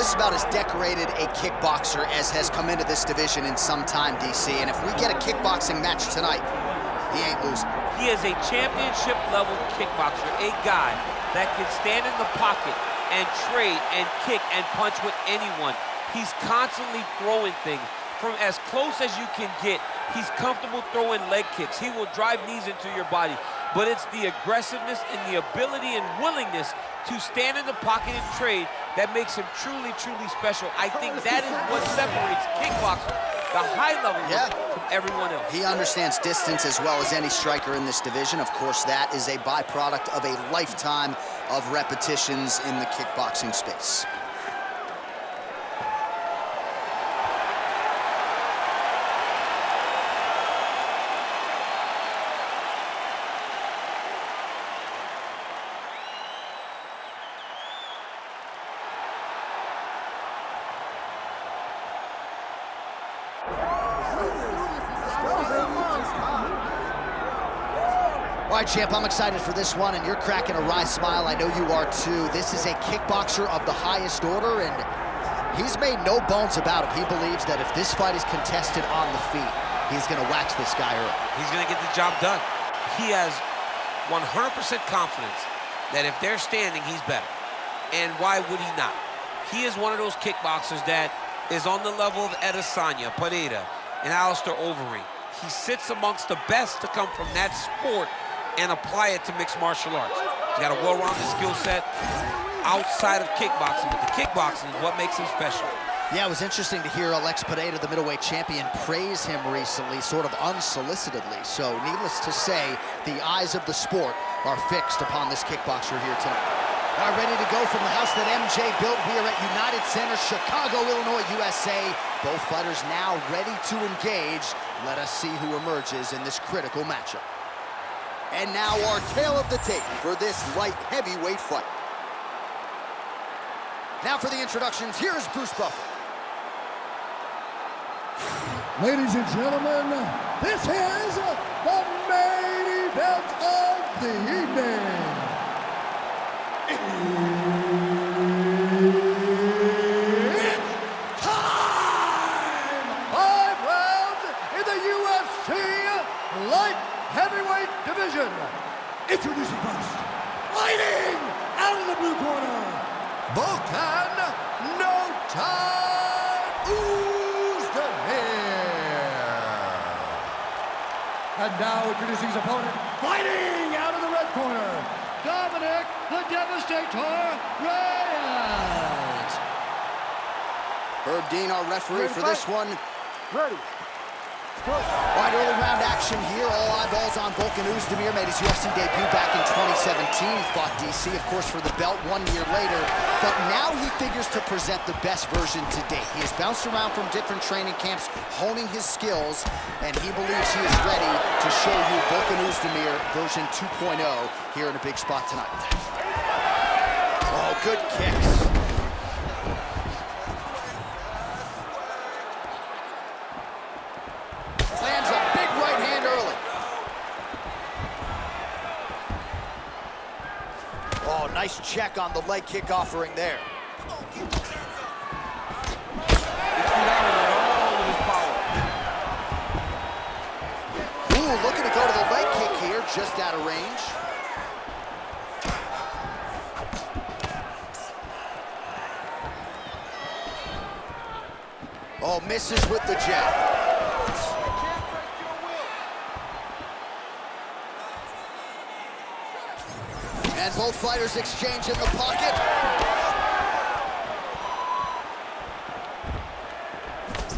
this is about as decorated a kickboxer as has come into this division in some time, DC. And if we get a kickboxing match tonight, he ain't losing. He is a championship-level kickboxer, a guy that can stand in the pocket and trade and kick and punch with anyone. He's constantly throwing things from as close as you can get. He's comfortable throwing leg kicks. He will drive knees into your body. But it's the aggressiveness and the ability and willingness to stand in the pocket and trade that makes him truly, truly special. I think that is what separates kickboxers, the high level, from everyone else. He understands distance as well as any striker in this division. Of course, that is a byproduct of a lifetime of repetitions in the kickboxing space. All right, champ, I'm excited for this one, and you're cracking a wry smile. I know you are too. This is a kickboxer of the highest order, and he's made no bones about it. He believes that if this fight is contested on the feet, he's gonna wax this guy early. He's gonna get the job done. He has 100% confidence that if they're standing, he's better. And why would he not? He is one of those kickboxers that is on the level of Adesanya, Pereira, and Alistair Overeem. He sits amongst the best to come from that sport and apply it to mixed martial arts. He's got a well-rounded skill set outside of kickboxing, but the kickboxing is what makes him special. Yeah, it was interesting to hear Alex Pereira, the middleweight champion, praise him recently, sort of unsolicitedly. So needless to say, the eyes of the sport are fixed upon this kickboxer here tonight. All right, ready to go from the house that MJ built here at United Center, Chicago, Illinois, USA. Both fighters now ready to engage. Let us see who emerges in this critical matchup. And now our tale of the tape for this light heavyweight fight. Now for the introductions, here's Bruce Buffer. Ladies and gentlemen, this is the main event of the evening. It's time! 5 rounds in the UFC light heavyweight division. Introducing first, fighting out of the blue corner, Volkan, no time, Oezdemir. And now introducing his opponent, fighting out of the red corner, Dominick, the Devastator, Reyes. Herb Dean, our referee for this one. Ready. All right, early round action here. All eyeballs on Volkan Oezdemir. Made his UFC debut back in 2017. He fought DC, of course, for the belt 1 year later. But now he figures to present the best version to date. He has bounced around from different training camps, honing his skills, and he believes he is ready to show you Volkan Oezdemir version 2.0 here in a big spot tonight. Oh, good kicks. Lands a big right hand early. Oh, nice check on the leg kick offering there. Ooh, looking to go to the leg kick here, just out of range. Oh, misses with the jab. And both fighters exchange in the pocket.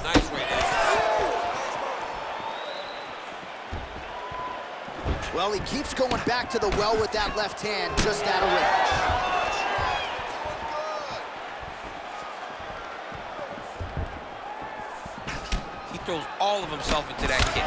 Nice right there. Well, he keeps going back to the well with that left hand, just out of range. He throws all of himself into that kick.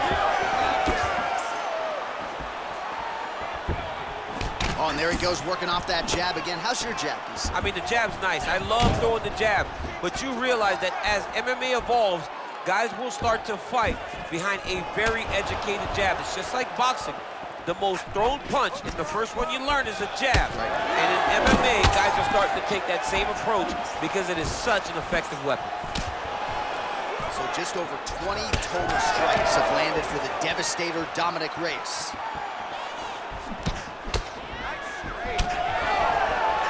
Oh, and there he goes, working off that jab again. How's your jab, DC? I mean, the jab's nice. I love throwing the jab. But you realize that as MMA evolves, guys will start to fight behind a very educated jab. It's just like boxing. the most thrown punch, and the first one you learn is a jab. And in MMA, guys are starting to take that same approach because it is such an effective weapon. So just over 20 total strikes have landed for the devastator Dominick Reyes.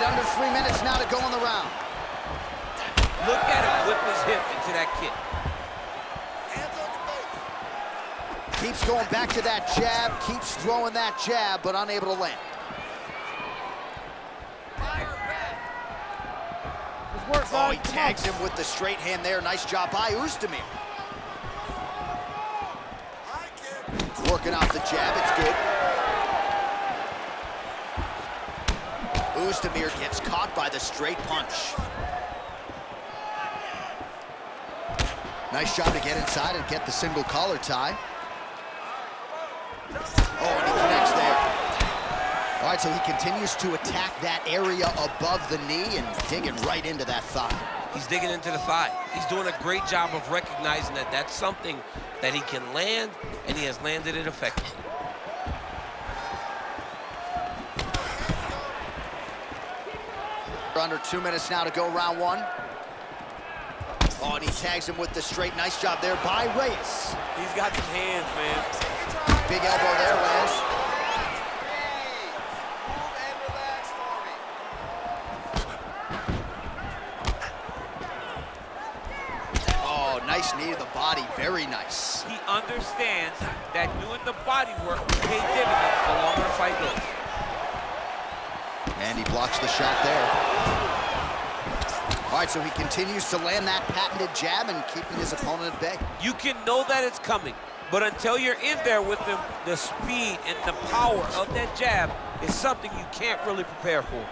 Under 3 minutes now to go in the round. Look at him whip his hip into that kick. Keeps going back to that jab, keeps throwing that jab, but unable to land. Oh, he tags him with the straight hand there. Nice job by Oezdemir. Working off the jab, it's good. Oezdemir gets caught by the straight punch. Nice job to get inside and get the single collar tie. Oh, and he connects there. All right, so he continues to attack that area above the knee and digging right into that thigh. He's digging into the thigh. He's doing a great job of recognizing that that's something that he can land, and he has landed it effectively. Under 2 minutes now to go, round one. Oh, and he tags him with the straight. Nice job there by Reyes. He's got some hands, man. Big elbow there, Lance. Oh, nice knee to the body. Very nice. He understands that doing the body work will pay dividends the longer the fight goes. And he blocks the shot there. All right, so he continues to land that patented jab and keeping his opponent at bay. You can know that it's coming, but until you're in there with him, the speed and the power of that jab is something you can't really prepare for.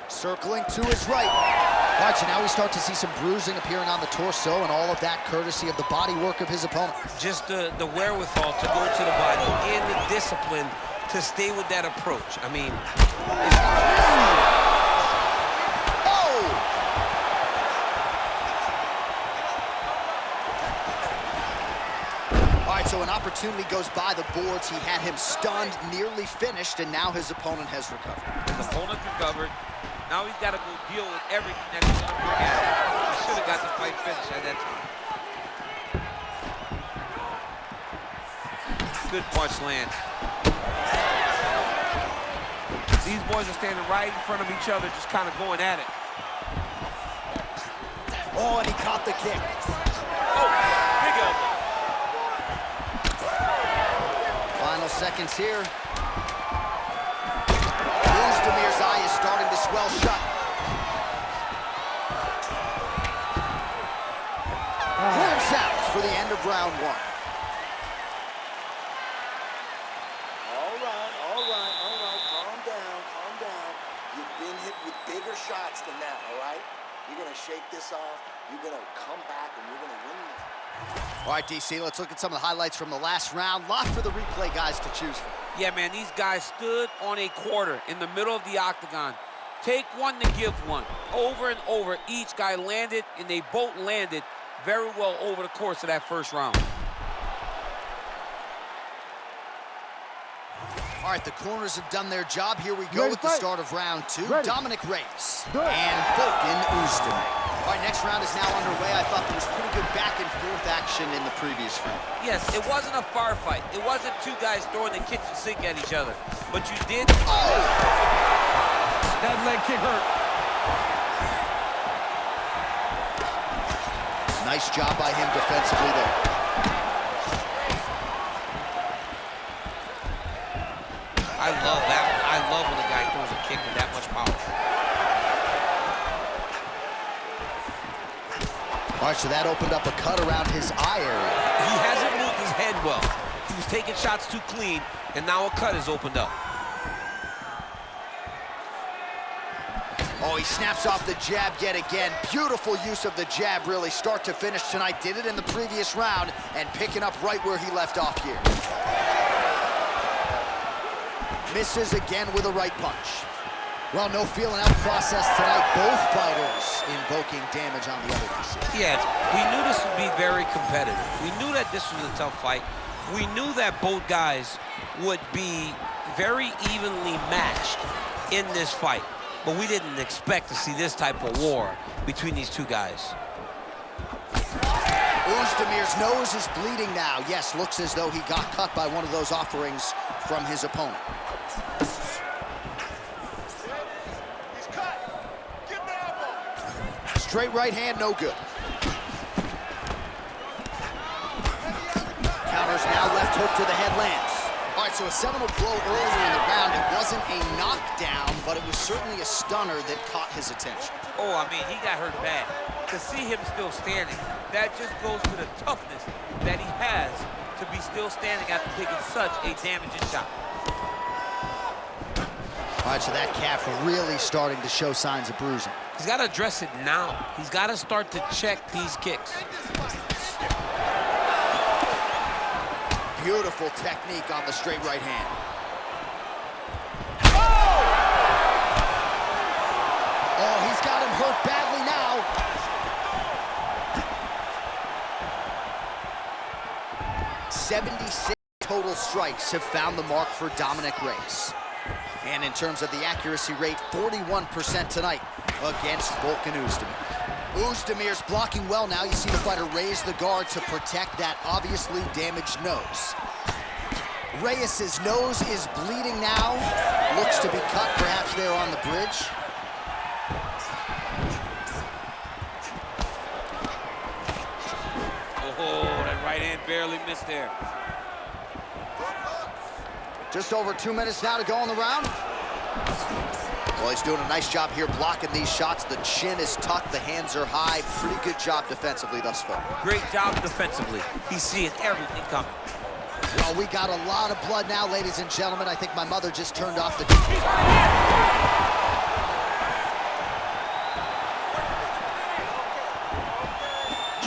Circling to his right. All right, so now we start to see some bruising appearing on the torso, and all of that courtesy of the body work of his opponent. Just the wherewithal to go to the body and the discipline to stay with that approach. I mean, All right, so an opportunity goes by the boards. He had him stunned, nearly finished, and now his opponent has recovered. His opponent's recovered. Now he's got to go deal with everything that he's going to bring at him. He should have got the fight finished at that time. Good punch lands. These boys are standing right in front of each other, just kind of going at it. Oh, and he caught the kick. Oh, big elbow. Final seconds here. Oezdemir's eye is starting to swell shut. Clears out for the end of round one. All right, calm down. You've been hit with bigger shots than that, all right? You're gonna shake this off, you're gonna come back, and you're gonna win this. All right, DC, let's look at some of the highlights from the last round. Lot for the replay guys to choose from. Yeah, man, these guys stood on a quarter in the middle of the octagon. Take one to give one. Over and over, each guy landed, and they both landed very well over the course of that first round. All right, the corners have done their job. Here we go with the start of round two. Dominick Reyes and Volkan Oezdemir. All right, next round is now underway. I thought there was pretty good back and forth action in the previous round. Yes, it wasn't a far fight. It wasn't two guys throwing the kitchen sink at each other. But you did... Oh! That leg kick hurt. Nice job by him defensively there. I love that. I love when the guy throws a kick with that much power. All right, so that opened up a cut around his eye area. He hasn't moved his head well. He was taking shots too clean, and now a cut has opened up. Oh, he snaps off the jab yet again. Beautiful use of the jab, really, start to finish tonight. Did it in the previous round, and picking up right where he left off here. Misses again with a right punch. Well, no feeling out process tonight. Both fighters invoking damage on the other DC. Yeah, we knew this would be very competitive. We knew that this was a tough fight. We knew that both guys would be very evenly matched in this fight. But we didn't expect to see this type of war between these two guys. Oezdemir's nose is bleeding now. Yes, looks as though he got cut by one of those offerings from his opponent. He's cut. Give him the elbow. Straight right hand, no good. Counters now, left hook to the head lands. All right, so a seminal blow earlier in the round. It wasn't a knockdown, but it was certainly a stunner that caught his attention. Oh, I mean, he got hurt bad. To see him still standing, that just goes to the toughness that he has to be still standing after taking such a damaging shot. All right, so that calf really starting to show signs of bruising. He's got to address it now. He's got to start to check these kicks. Beautiful technique on the straight right hand. Oh, he's got him hurt badly now. "76 total strikes have found the mark for Dominick Reyes. And in terms of the accuracy rate, 41% tonight against Volkan Oezdemir. Oezdemir's blocking well now. You see the fighter raise the guard to protect that obviously damaged nose. Reyes' nose is bleeding now. Looks to be cut, perhaps there on the bridge. Oh, that right hand barely missed there. Just over 2 minutes now to go in the round. Well, he's doing a nice job here blocking these shots. The chin is tucked, the hands are high. Pretty good job defensively thus far. Great job defensively. He's seeing everything coming. Well, we got a lot of blood now, ladies and gentlemen. I think my mother just turned off the...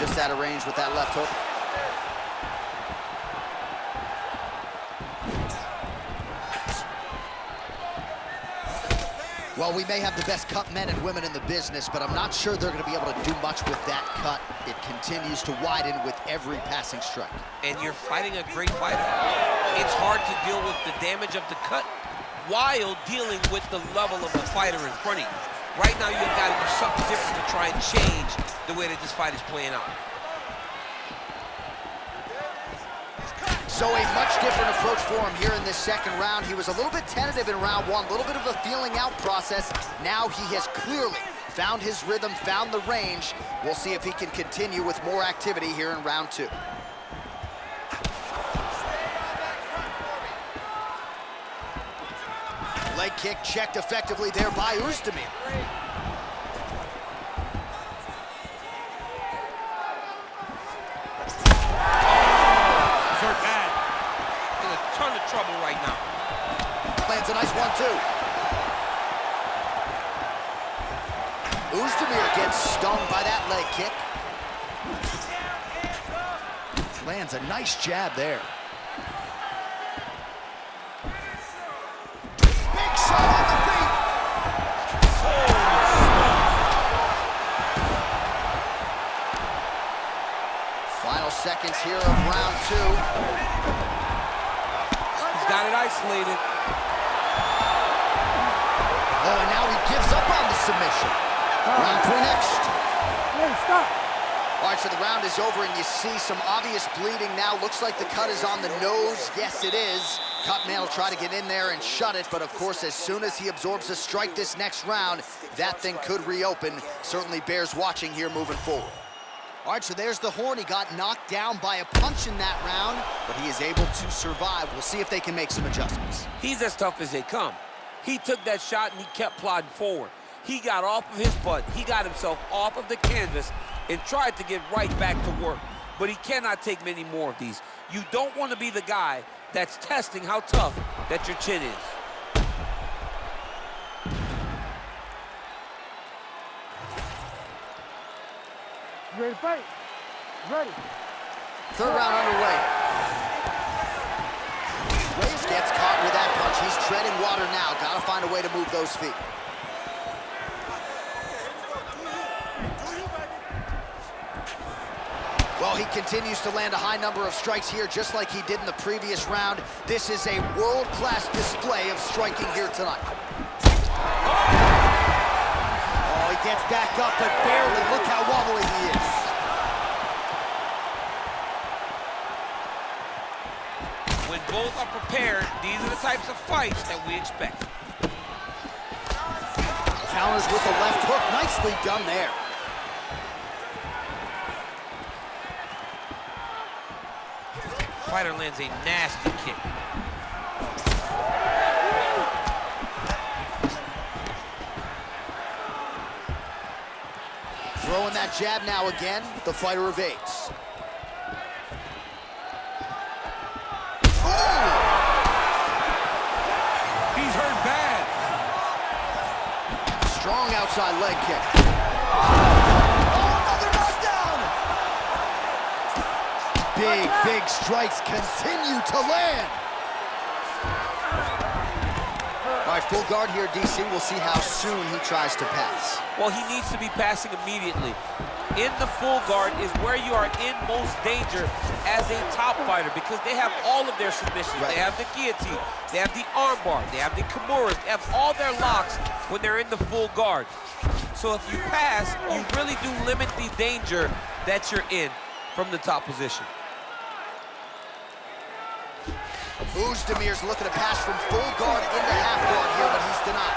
Just out of range with that left hook. Well, we may have the best cut men and women in the business, but I'm not sure they're going to be able to do much with that cut. It continues to widen with every passing strike. And you're fighting a great fighter. It's hard to deal with the damage of the cut while dealing with the level of the fighter in front of you. Right now, you've got to do something different to try and change the way that this fight is playing out. So a much different approach for him here in this second round. He was a little bit tentative in round one, a little bit of a feeling out process. Now he has clearly found his rhythm, found the range. We'll see if he can continue with more activity here in round two. Leg kick checked effectively there by Oezdemir. Trouble right now. Lands a nice 1-2. Oezdemir gets stung by that leg kick. Lands a nice jab there. Big shot on the feet. Final seconds here of round two. Got it isolated. Oh, and now he gives up on the submission. Round three next. Hey, stop. All right, so the round is over, and you see some obvious bleeding now. Looks like the cut is on the nose. Yes, it is. Cutman will try to get in there and shut it, but of course, as soon as he absorbs a strike this next round, that thing could reopen. Certainly bears watching here moving forward. All right, so there's the horn. He got knocked down by a punch in that round, but he is able to survive. We'll see if they can make some adjustments. He's as tough as they come. He took that shot and he kept plodding forward. He got off of his butt. He got himself off of the canvas and tried to get right back to work. But he cannot take many more of these. You don't want to be the guy that's testing how tough that your chin is. You ready to fight? Ready. Third round underway. Reyes gets caught with that punch. He's treading water now. Got to find a way to move those feet. Oh, he continues to land a high number of strikes here, just like he did in the previous round. This is a world-class display of striking here tonight. Oh, he gets back up, but barely. Look how wobbly he is. When both are prepared, these are the types of fights that we expect. Counters with the left hook. Nicely done there. Fighter lands a nasty kick. Throwing that jab now again. The fighter evades. He's hurt bad. Strong outside leg kick. Oh, another knockdown! Big strikes continue to land. All right, full guard here, DC. We'll see how soon he tries to pass. Well, he needs to be passing immediately. In the full guard is where you are in most danger as a top fighter because they have all of their submissions. Right. They have the guillotine, they have the armbar, they have the kimuras, they have all their locks when they're in the full guard. So if you pass, you really do limit the danger that you're in from the top position. Oezdemir's looking to pass from full guard into half guard here, but he's denied.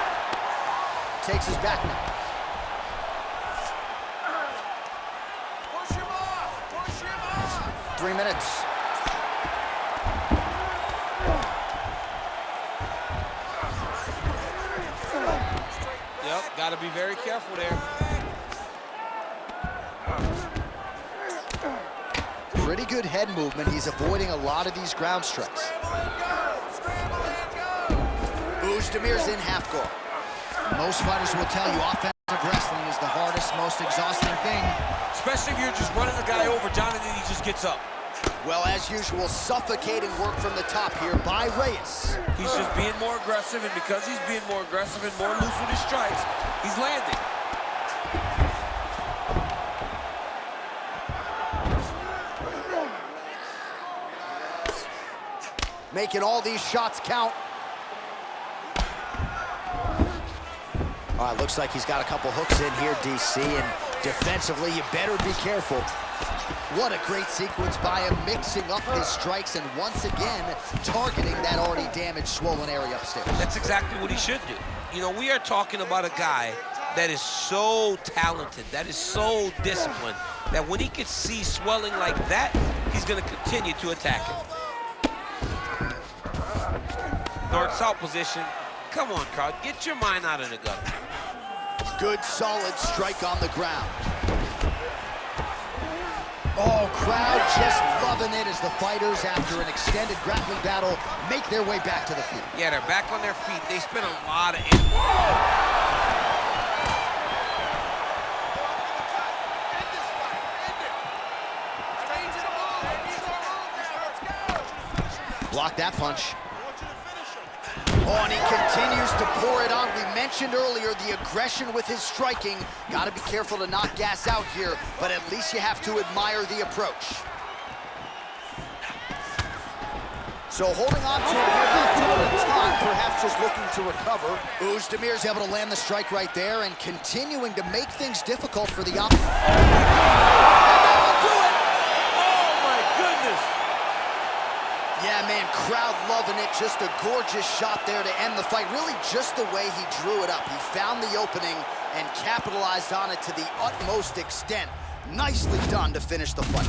Takes his back now. Push him off! Push him off! 3 minutes. Yep, got to be very careful there. Pretty good head movement. He's avoiding a lot of these ground strikes. Oezdemir's in half guard. Most fighters will tell you offensive wrestling is the hardest, most exhausting thing. Especially if you're just running the guy over, John, and then he just gets up. Well, as usual, suffocating work from the top here by Reyes. He's just being more aggressive, and because he's being more aggressive and more loose with his strikes, he's landing. Making all these shots count. All right, looks like he's got a couple hooks in here, DC, and defensively, you better be careful. What a great sequence by him, mixing up his strikes and once again, targeting that already damaged, swollen area upstairs. That's exactly what he should do. You know, we are talking about a guy that is so talented, that is so disciplined, that when he can see swelling like that, he's going to continue to attack it. North-south position. Come on, crowd, get your mind out of the gutter. Good, solid strike on the ground. Oh, crowd just loving it as the fighters, after an extended grappling battle, make their way back to the feet. Yeah, they're back on their feet. They spent a lot of energy. Block that punch. Oh, and he continues to pour it on. We mentioned earlier the aggression with his striking. Got to be careful to not gas out here, but at least you have to admire the approach. So holding on to it here, not doing a ton, perhaps just looking to recover. Oezdemir's able to land the strike right there and continuing to make things difficult for the opponent. Yeah, man, crowd loving it. Just a gorgeous shot there to end the fight. Really just the way he drew it up. He found the opening and capitalized on it to the utmost extent. Nicely done to finish the fight.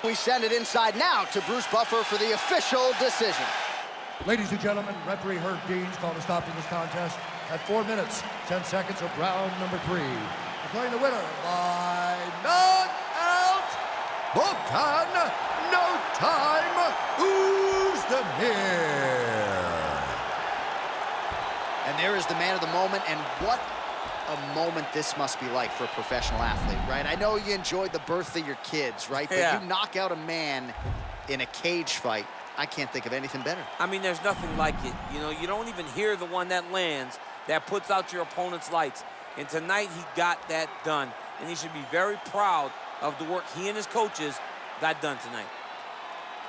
We send it inside now to Bruce Buffer for the official decision. Ladies and gentlemen, referee Herb Dean's called a stop to this contest at 4 minutes, 10 seconds of round number 3. Declaring the winner by knockout, Volkan, no time, Oezdemir. there is the man of the moment, and what a moment this must be like for a professional athlete, right? I know you enjoyed the birth of your kids, right? But Yeah. you knock out a man in a cage fight, I can't think of anything better. I mean, there's nothing like it. You know, you don't even hear the one that lands, that puts out your opponent's lights. And tonight, he got that done. And he should be very proud of the work he and his coaches got done tonight.